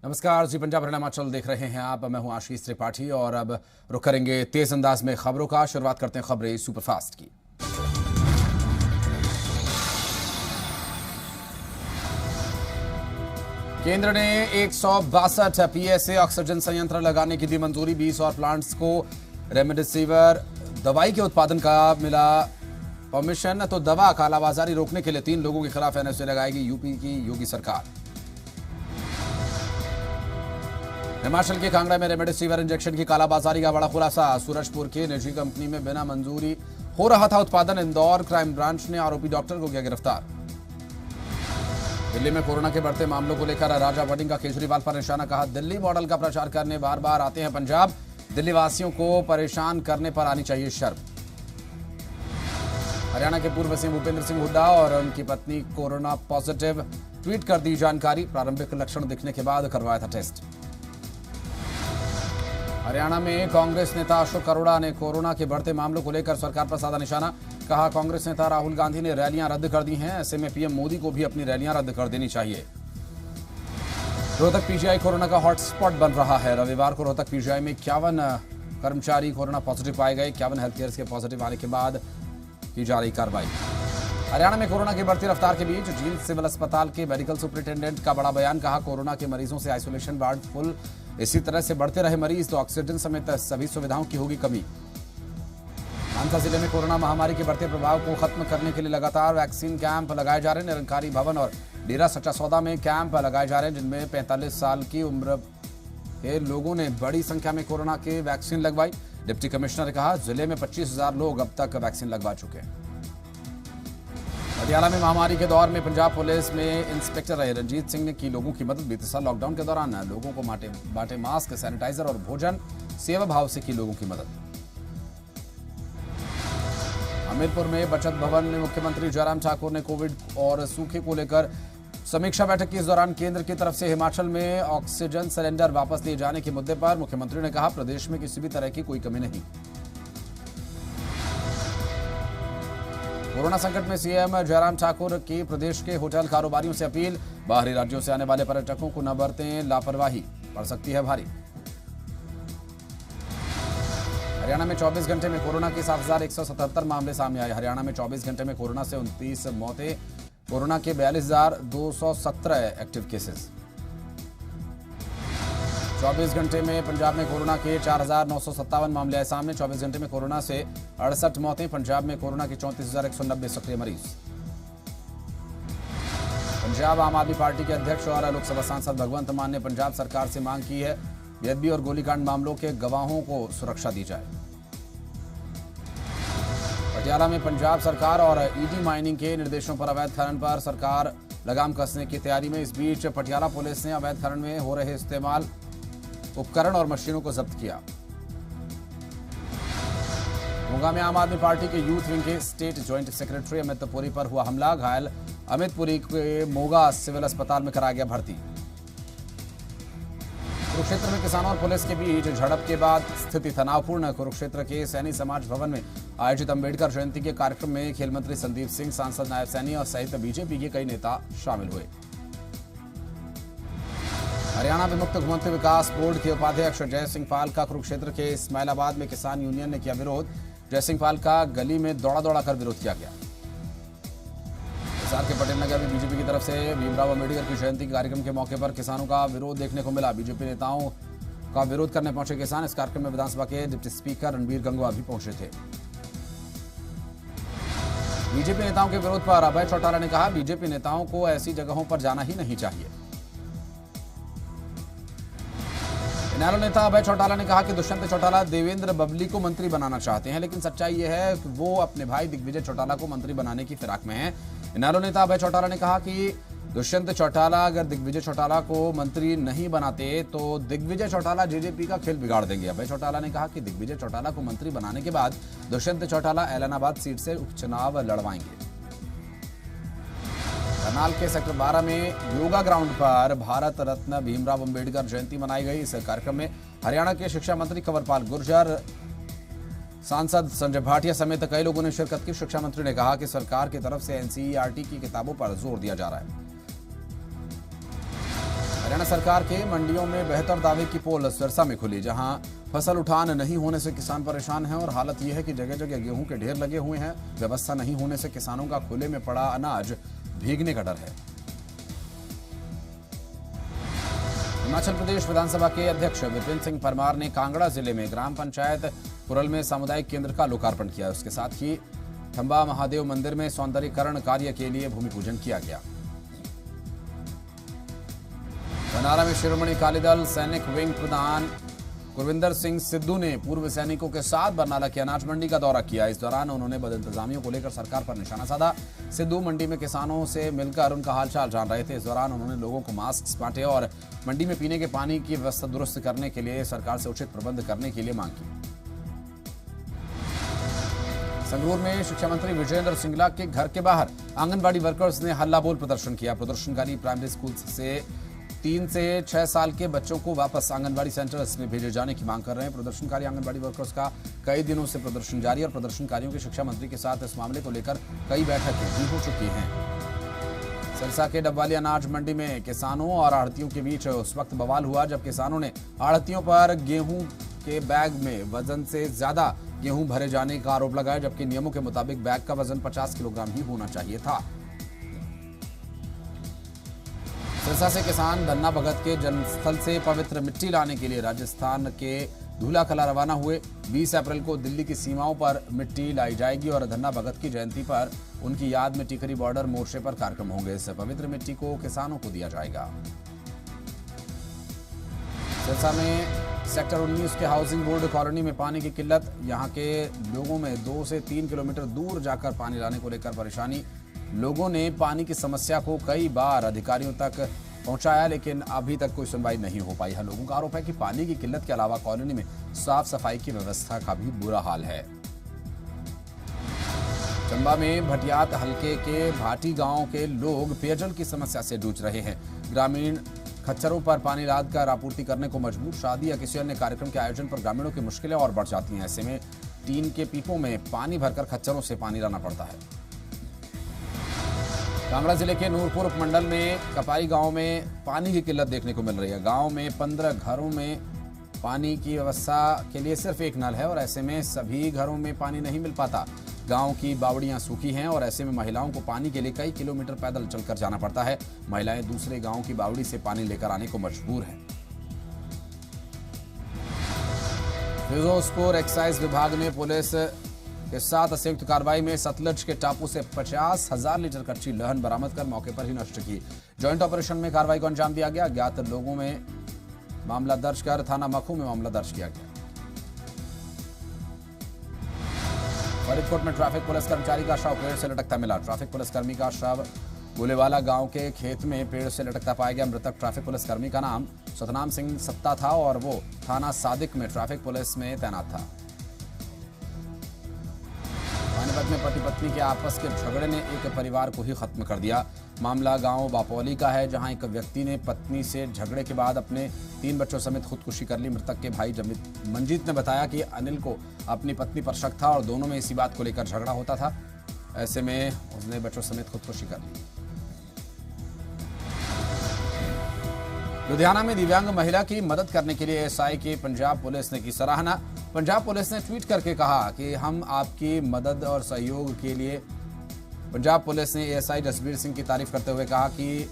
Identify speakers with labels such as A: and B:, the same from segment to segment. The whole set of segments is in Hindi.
A: नमस्कार जी, पंजाब हरियाणा हिमाचल देख रहे हैं आप। मैं हूं आशीष त्रिपाठी और अब रुक करेंगे तेज अंदाज में खबरों का। शुरुआत करते हैं खबरें सुपरफास्ट की। केंद्र ने 162 पीएसए ऑक्सीजन संयंत्र लगाने की दी मंजूरी। 20 और प्लांट्स को रेमडेसिविर दवाई के उत्पादन का मिला परमिशन। तो दवा कालाबाजारी रोकने के लिए 3 लोगों के खिलाफ एनओसी लगाएगी यूपी की योगी सरकार। हिमाचल के कांगड़ा में रेमडेसिविर इंजेक्शन की कालाबाजारी का बड़ा खुलासा। सूरजपुर की निजी कंपनी में बिना मंजूरी हो रहा था उत्पादन। इंदौर क्राइम ब्रांच ने आरोपी डॉक्टर को किया गिरफ्तार। दिल्ली में कोरोना के बढ़ते मामलों को लेकर राजा वडिंग का केजरीवाल पर निशाना। कहा, दिल्ली मॉडल का प्रचार करने बार बार आते हैं पंजाब। दिल्ली वासियों को परेशान करने पर आनी चाहिए शर्म। हरियाणा के पूर्व सीएम भूपेंद्र सिंह हुड्डा और उनकी पत्नी कोरोना पॉजिटिव। ट्वीट कर दी जानकारी। प्रारंभिक लक्षण दिखने के बाद करवाया था टेस्ट। हरियाणा में कांग्रेस नेता अशोक अरोड़ा ने कोरोना के बढ़ते मामलों को लेकर सरकार पर साधा निशाना। कहा, कांग्रेस नेता राहुल गांधी ने रैलियां रद्द कर दी हैं। ऐसे में पीएम मोदी को भी अपनी रैलियां रद्द कर देनी चाहिए। रोहतक पीजीआई कोरोना का हॉटस्पॉट बन रहा है। रविवार को रोहतक पीजीआई में 51 कर्मचारी कोरोना पॉजिटिव पाए गए। 51 हेल्थ केयर के पॉजिटिव आने के बाद की जा रही कार्रवाई। हरियाणा में कोरोना की बढ़ती रफ्तार के बीच जींद सिविल अस्पताल के मेडिकल सुपरिटेंडेंट का बड़ा बयान। कहा, कोरोना के मरीजों से आइसोलेशन वार्ड फुल। इसी तरह से बढ़ते रहे मरीज तो ऑक्सीजन समेत सभी सुविधाओं की होगी कमी। मानसा जिले में कोरोना महामारी के बढ़ते प्रभाव को खत्म करने के लिए लगातार वैक्सीन कैंप लगाए जा रहे हैं। निरंकारी भवन और डेरा सच्चा सौदा में कैंप लगाए जा रहे हैं, जिनमें 45 साल की उम्र के लोगों ने बड़ी संख्या में कोरोना के वैक्सीन लगवाई। डिप्टी कमिश्नर ने कहा, जिले में 25,000 लोग अब तक वैक्सीन लगवा चुके हैं। पटियाला में महामारी के दौर में पंजाब पुलिस में इंस्पेक्टर रहे रणजीत सिंह ने की लोगों की मदद। बीते साल लॉकडाउन के दौरान लोगों को बांटे मास्क, सैनिटाइजर और भोजन। सेवा भाव से की लोगों की मदद। हमीरपुर में बचत भवन में मुख्यमंत्री जयराम ठाकुर ने कोविड और सूखे को लेकर समीक्षा बैठक की। इस दौरान केंद्र की तरफ से हिमाचल में ऑक्सीजन सिलेंडर वापस लिए जाने के मुद्दे पर मुख्यमंत्री ने कहा, प्रदेश में किसी भी तरह की कोई कमी नहीं। कोरोना संकट में सीएम जयराम ठाकुर की प्रदेश के होटल कारोबारियों से अपील। बाहरी राज्यों से आने वाले पर्यटकों को न बरतें लापरवाही, पड़ सकती है भारी। हरियाणा में 24 घंटे में कोरोना के 7,177 मामले सामने आए। हरियाणा में 24 घंटे में कोरोना से 29 मौतें। कोरोना के 42,217 एक्टिव केसेस। 24 घंटे में पंजाब में कोरोना के 4,957 मामले आए सामने। 24 घंटे में कोरोना से 68 मौतें। पंजाब में कोरोना के 34,190 सक्रिय मरीज। पंजाब आम आदमी पार्टी के अध्यक्ष और लोकसभा सांसद भगवंत मान ने पंजाब सरकार से मांग की है, बेअदबी और गोलीकांड मामलों के गवाहों को सुरक्षा दी जाए। पटियाला में पंजाब सरकार और ईडी माइनिंग के निर्देशों पर अवैध खनन पर सरकार लगाम कसने की तैयारी में। इस बीच पटियाला पुलिस ने अवैध खनन में हो रहे इस्तेमाल उपकरण और मशीनों को जब्त किया। मोगा में आम आदमी पार्टी के यूथ विंग के state joint secretary Amit Puri पर हुआ हमला। घायल अमित पुरी के मोगा सिविल अस्पताल में कराया गया भर्ती। कुरुक्षेत्र में किसानों और पुलिस के बीच झड़प के बाद स्थिति तनावपूर्ण। कुरुक्षेत्र के सैनी समाज भवन में आयोजित अंबेडकर जयंती के कार्यक्रम में खेल मंत्री संदीप सिंह, सांसद नायब सैनी और सहित बीजेपी के कई नेता शामिल हुए। हरियाणा विमुक्त घुमंतू विकास बोर्ड के उपाध्यक्ष जय सिंह पाल का कुरुक्षेत्र के इस्माइलाबाद में किसान यूनियन ने किया विरोध। जय सिंह पाल का गली में दौड़ा कर विरोध किया गया। हिसार के पटेल नगर में बीजेपी की तरफ से भीमराव अम्बेडकर की जयंती कार्यक्रम के मौके पर किसानों का विरोध देखने को मिला। बीजेपी नेताओं का विरोध करने पहुंचे किसान। इस कार्यक्रम में विधानसभा के डिप्टी स्पीकर रणबीर गंगवा भी पहुंचे थे। बीजेपी नेताओं के विरोध पर अभय चौटाला ने कहा, बीजेपी नेताओं को ऐसी जगहों पर जाना ही नहीं चाहिए। इनेलो नेता अभय चौटाला ने कहा कि दुष्यंत चौटाला देवेंद्र बबली को मंत्री बनाना चाहते हैं, लेकिन सच्चाई यह है कि वो अपने भाई दिग्विजय चौटाला को मंत्री बनाने की फिराक में हैं। इनेलो नेता अभय चौटाला ने कहा कि दुष्यंत चौटाला अगर दिग्विजय चौटाला को मंत्री नहीं बनाते तो दिग्विजय चौटाला जेजेपी का खेल बिगाड़ देंगे। अभय चौटाला ने कहा कि दिग्विजय चौटाला को मंत्री बनाने के बाद दुष्यंत चौटाला एलनाबाद सीट से उपचुनाव लड़वाएंगे। करनाल के सेक्टर 12 में योगा ग्राउंड पर भारत रत्न भीमराव अम्बेडकर जयंती मनाई गई। इस कार्यक्रम में हरियाणा के शिक्षा मंत्री कंवरपाल गुर्जर, सांसद संजय भाटिया समेत कई लोगों ने शिरकत की। शिक्षा मंत्री ने कहा कि सरकार की तरफ से एनसीईआरटी की किताबों पर जोर दिया जा रहा है। हरियाणा सरकार के मंडियों में बेहतर दावे की पोल सिरसा में खुली, जहां फसल उठान नहीं होने से किसान परेशान हैं और हालत यह है कि जगह जगह गेहूं के ढेर लगे हुए हैं। व्यवस्था नहीं होने से किसानों का खुले में पड़ा अनाज भीगने का डर है। हिमाचल प्रदेश विधानसभा के अध्यक्ष विपिन सिंह परमार ने कांगड़ा जिले में ग्राम पंचायत पुरल में सामुदायिक केंद्र का लोकार्पण किया। उसके साथ ही थंबा महादेव मंदिर में सौंदर्यीकरण कार्य के लिए भूमि पूजन किया गया। बनारा में शिरोमणि अकाली दल सैनिक विंग प्रधान गुरविंदर सिंह सिद्धू ने पूर्व सैनिकों के साथ बरनाला की अनाज मंडी का दौरा किया। इस दौरान उन्होंने बदइंतजामियों को लेकर सरकार पर निशाना साधा। सिद्धू मंडी में किसानों से मिलकर उनका हालचाल जान रहे थे। इस दौरान उन्होंने लोगों को मास्क बांटे और मंडी में पीने के पानी की व्यवस्था दुरुस्त करने के लिए सरकार से उचित प्रबंध करने के लिए मांग की। संगरूर में शिक्षा मंत्री विजेंद्र सिंगला के घर के बाहर आंगनबाड़ी वर्कर्स ने हल्ला बोल प्रदर्शन किया। प्रदर्शनकारी प्राइमरी स्कूल से 3 से 6 साल के बच्चों को वापस आंगनबाड़ी सेंटर्स में भेजे जाने की मांग कर रहे हैं। प्रदर्शनकारी आंगनबाड़ी वर्कर्स का कई दिनों से प्रदर्शन जारी और प्रदर्शनकारियों की शिक्षा मंत्री के साथ इस मामले को लेकर कई बैठकें भी हो चुकी हैं। सिरसा के डबवाली अनाज मंडी में किसानों और आढ़तियों के बीच उस वक्त बवाल हुआ जब किसानों ने आढ़तियों पर गेहूं के बैग में वजन से ज्यादा गेहूं भरे जाने का आरोप लगाया, जबकि नियमों के मुताबिक बैग का वजन 50 किलोग्राम ही होना चाहिए था। सिरसा से किसान धन्ना भगत के जन्मस्थल से पवित्र मिट्टी लाने के लिए राजस्थान के धूला कला रवाना हुए। 20 अप्रैल को दिल्ली की सीमाओं पर मिट्टी लाई जाएगी और धन्ना भगत की जयंती पर उनकी याद में टिकरी बॉर्डर मोर्चे पर कार्यक्रम होंगे। इस पवित्र मिट्टी को किसानों को दिया जाएगा। सिरसा में सेक्टर 19 के हाउसिंग बोर्ड कॉलोनी में पानी की किल्लत। यहां के लोगों में 2 से 3 किलोमीटर दूर जाकर पानी लाने को लेकर परेशानी। लोगों ने पानी की समस्या को कई बार अधिकारियों तक पहुंचाया, लेकिन अभी तक कोई सुनवाई नहीं हो पाई है। लोगों का आरोप है कि पानी की किल्लत के अलावा कॉलोनी में साफ सफाई की व्यवस्था का भी बुरा हाल है। चंबा में भटियात हलके के भाटी गांव के लोग पेयजल की समस्या से जूझ रहे हैं। ग्रामीण खच्चरों पर पानी लाद कर आपूर्ति करने को मजबूर। शादी या किसी अन्य कार्यक्रम के आयोजन पर ग्रामीणों की मुश्किलें और बढ़ जाती हैं। ऐसे में टीन के पीपों में पानी भरकर खच्चरों से पानी लाना पड़ता है। कांगड़ा जिले के नूरपुर उपमंडल में कपाई गांव में पानी की किल्लत देखने को मिल रही है। गांव में 15 घरों में पानी की व्यवस्था के लिए सिर्फ एक नल है और ऐसे में सभी घरों में पानी नहीं मिल पाता। गांव की बावड़ियां सूखी हैं और ऐसे में महिलाओं को पानी के लिए कई किलोमीटर पैदल चलकर जाना पड़ता है। महिलाएं दूसरे गांव की बावड़ी से पानी लेकर आने को मजबूर हैं। फिरोजपुर एक्साइज विभाग ने पुलिस के साथ संयुक्त कार्रवाई में सतलज के टापू से 50,000 लीटर कच्ची लहन बरामद कर मौके पर ही नष्ट की। जॉइंट ऑपरेशन में कार्रवाई को अंजाम दिया गया। ज्ञात लोगों में मामला दर्ज कर थाना मखू में मामला दर्ज किया गया। फरीदकोट में ट्रैफिक पुलिस कर्मचारी का शव पेड़ से लटकता मिला। ट्रैफिक पुलिसकर्मी का शव गोलेवाला गांव के खेत में पेड़ से लटकता पाया गया। मृतक ट्रैफिक पुलिसकर्मी का नाम सतनाम सिंह सत्ता था और वो थाना सादिक में ट्रैफिक पुलिस में तैनात था। पानीपत में पति पत्नी के आपस के झगड़े ने एक परिवार को ही खत्म कर दिया। मामला गांव बापौली का है, जहां एक व्यक्ति ने पत्नी से झगड़े के बाद अपने 3 बच्चों समेत खुदकुशी कर ली। मृतक के भाई मंजीत ने बताया कि अनिल को अपनी पत्नी पर शक था और दोनों में इसी बात को लेकर झगड़ा होता था। ऐसे में उसने बच्चों समेत खुदकुशी कर ली। लुधियाना में दिव्यांग महिला की मदद करने के लिए एएसआई की पंजाब पुलिस ने की सराहना। पंजाब पुलिस ने ट्वीट करके कहा कि हम आपकी मदद और सहयोग के लिए। पंजाब पुलिस ने एएसआई जसबीर सिंह की तारीफ करते हुए कहा कि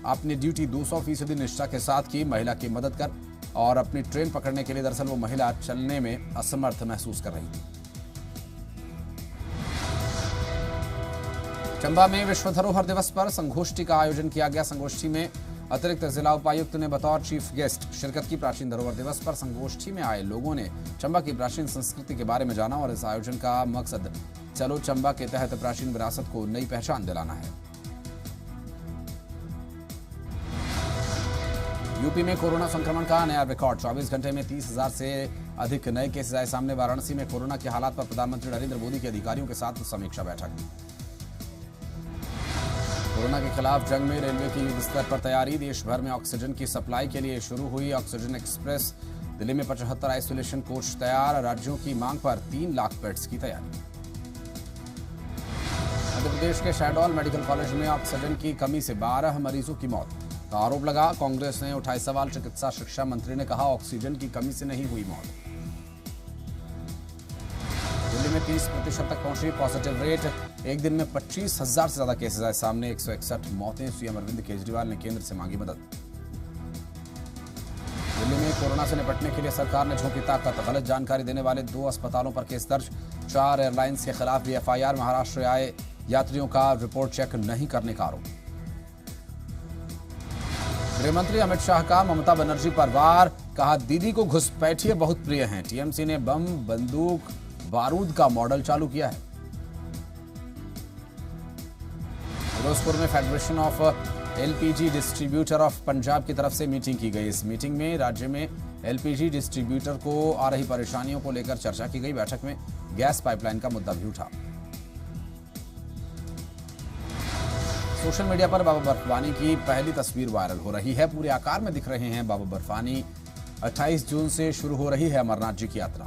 A: आपने ड्यूटी 200% निष्ठा के साथ की। महिला की मदद कर और अपनी ट्रेन पकड़ने के लिए दरअसल वो महिला चलने में असमर्थ महसूस कर रही थी। चंबा में विश्व धरोहर दिवस पर संगोष्ठी का आयोजन किया गया। संगोष्ठी में अतिरिक्त जिला उपायुक्त ने बतौर चीफ गेस्ट शिरकत की। प्राचीन धरोहर दिवस पर संगोष्ठी में आए लोगों ने चंबा की प्राचीन संस्कृति के बारे में जाना और इस आयोजन का मकसद चलो चंबा के तहत प्राचीन विरासत को नई पहचान दिलाना है। यूपी में कोरोना संक्रमण का नया रिकॉर्ड। 24 घंटे में 30,000 से अधिक नए केसेस आए सामने। वाराणसी में कोरोना के हालात पर प्रधानमंत्री नरेंद्र मोदी के अधिकारियों के साथ समीक्षा बैठक। कोरोना के खिलाफ जंग में रेलवे की युद्ध स्तर पर तैयारी। देश भर में ऑक्सीजन की सप्लाई के लिए शुरू हुई ऑक्सीजन एक्सप्रेस। दिल्ली में 75 आइसोलेशन कोच तैयार। राज्यों की मांग पर 3 लाख बेड्स की तैयारी। मध्य प्रदेश के शहडोल मेडिकल कॉलेज में ऑक्सीजन की कमी से 12 मरीजों की मौत। का आरोप लगा। कांग्रेस ने उठाए सवाल। चिकित्सा शिक्षा मंत्री ने कहा ऑक्सीजन की कमी से नहीं हुई मौत। दिल्ली में 30% तक पहुंची पॉजिटिव रेट। एक दिन में 25,000 से ज्यादा केसेस आए सामने। 161 मौतें। सीएम अरविंद केजरीवाल ने केंद्र से मांगी मदद। दिल्ली में कोरोना से निपटने के लिए सरकार ने झोंकी ताकत। गलत जानकारी देने वाले 2 अस्पतालों पर केस दर्ज। 4 एयरलाइंस के खिलाफ भी एफआईआर। महाराष्ट्र आए यात्रियों का रिपोर्ट चेक नहीं करने का आरोप। गृहमंत्री अमित शाह का ममता बनर्जी पर वार। कहा दीदी को घुसपैठिए बहुत प्रिय हैं। टीएमसी ने बम बंदूक बारूद का मॉडल चालू किया है। फिरोजपुर में federation of LPG distributor of Punjab की तरफ से मीटिंग की गई। इस मीटिंग में राज्य में एलपीजी डिस्ट्रीब्यूटर को आ रही परेशानियों को लेकर चर्चा की गई। बैठक में गैस पाइपलाइन का मुद्दा भी उठा। सोशल मीडिया पर बाबा बर्फानी की पहली तस्वीर वायरल हो रही है। पूरे आकार में दिख रहे हैं बाबा बर्फानी। 28 जून से शुरू हो रही है अमरनाथ जी की यात्रा।